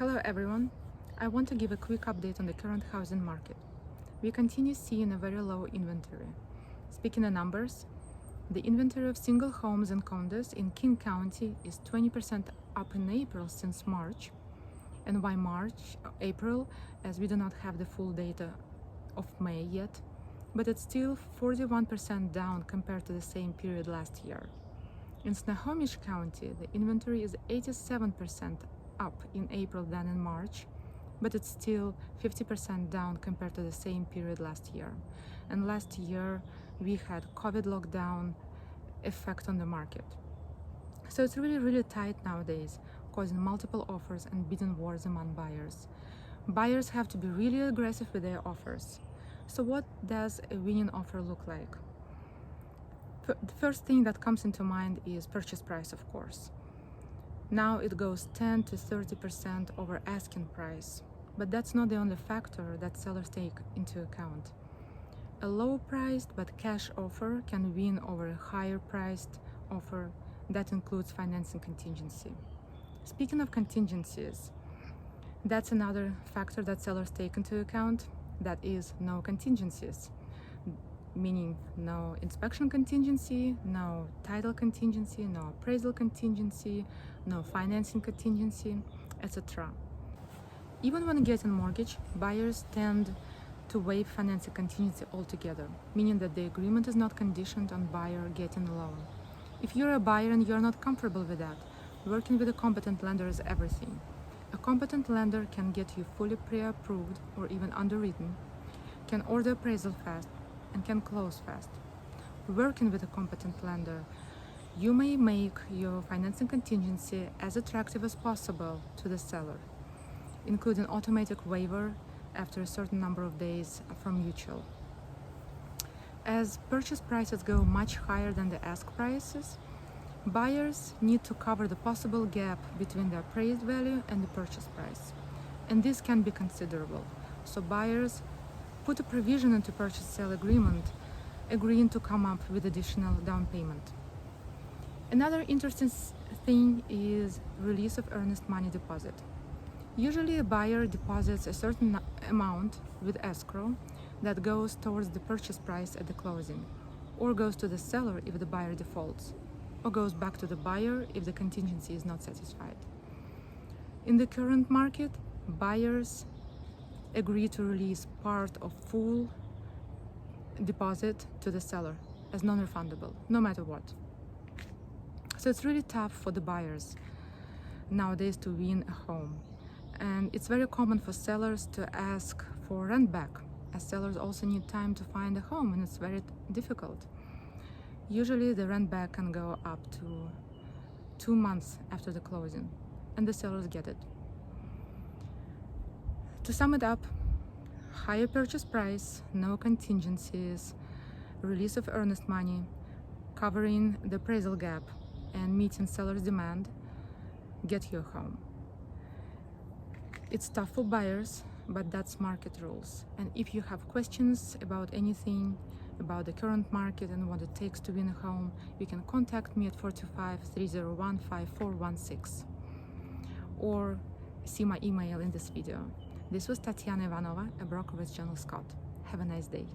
Hello everyone. I want to give a quick update on the current housing market. We continue seeing a very low inventory. Speaking of numbers, the inventory of single homes and condos in King County is 20% up in April since March. And why April, as we do not have the full data of May yet, but it's still 41% down compared to the same period last year. In Snohomish County, the inventory is 87% up in April than in March, but it's still 50% down compared to the same period last year. And last year, we had COVID lockdown effect on the market. So it's really tight nowadays, causing multiple offers and bidding wars among buyers. Buyers have to be really aggressive with their offers. So what does a winning offer look like? The first thing that comes into mind is purchase price, of course. Now it goes 10 to 30% over asking price, but that's not the only factor that sellers take into account. A low-priced but cash offer can win over a higher-priced offer that includes financing contingency. Speaking of contingencies, that's another factor that sellers take into account, that is no contingencies. Meaning no inspection contingency, no title contingency, no appraisal contingency, no financing contingency, etc. Even when getting mortgage, buyers tend to waive financing contingency altogether, meaning that the agreement is not conditioned on buyer getting a loan. If you're a buyer and you're not comfortable with that, working with a competent lender is everything. A competent lender can get you fully pre-approved or even underwritten, can order appraisal fast, and can close fast. Working with a competent lender, you may make your financing contingency as attractive as possible to the seller, including automatic waiver after a certain number of days from mutual. As purchase prices go much higher than the ask prices, buyers need to cover the possible gap between the appraised value and the purchase price, and this can be considerable. So buyers put a provision into purchase sale agreement agreeing to come up with additional down payment. Another interesting thing is release of earnest money deposit. Usually a buyer deposits a certain amount with escrow that goes towards the purchase price at the closing, or goes to the seller if the buyer defaults, or goes back to the buyer if the contingency is not satisfied. In the current market, buyers agree to release part of full deposit to the seller as non-refundable, no matter what. So it's really tough for the buyers nowadays to win a home. And it's very common for sellers to ask for rent back, as sellers also need time to find a home, and it's very difficult. Usually the rent back can go up to 2 months after the closing, and the sellers get it. To sum it up, higher purchase price, no contingencies, release of earnest money, covering the appraisal gap, and meeting seller's demand get you a home. It's tough for buyers, but that's market rules. And if you have questions about anything, about the current market and what it takes to win a home, you can contact me at 425-301-5416 or see my email in this video. This was Tatiana Ivanova, a broker with General Scott. Have a nice day.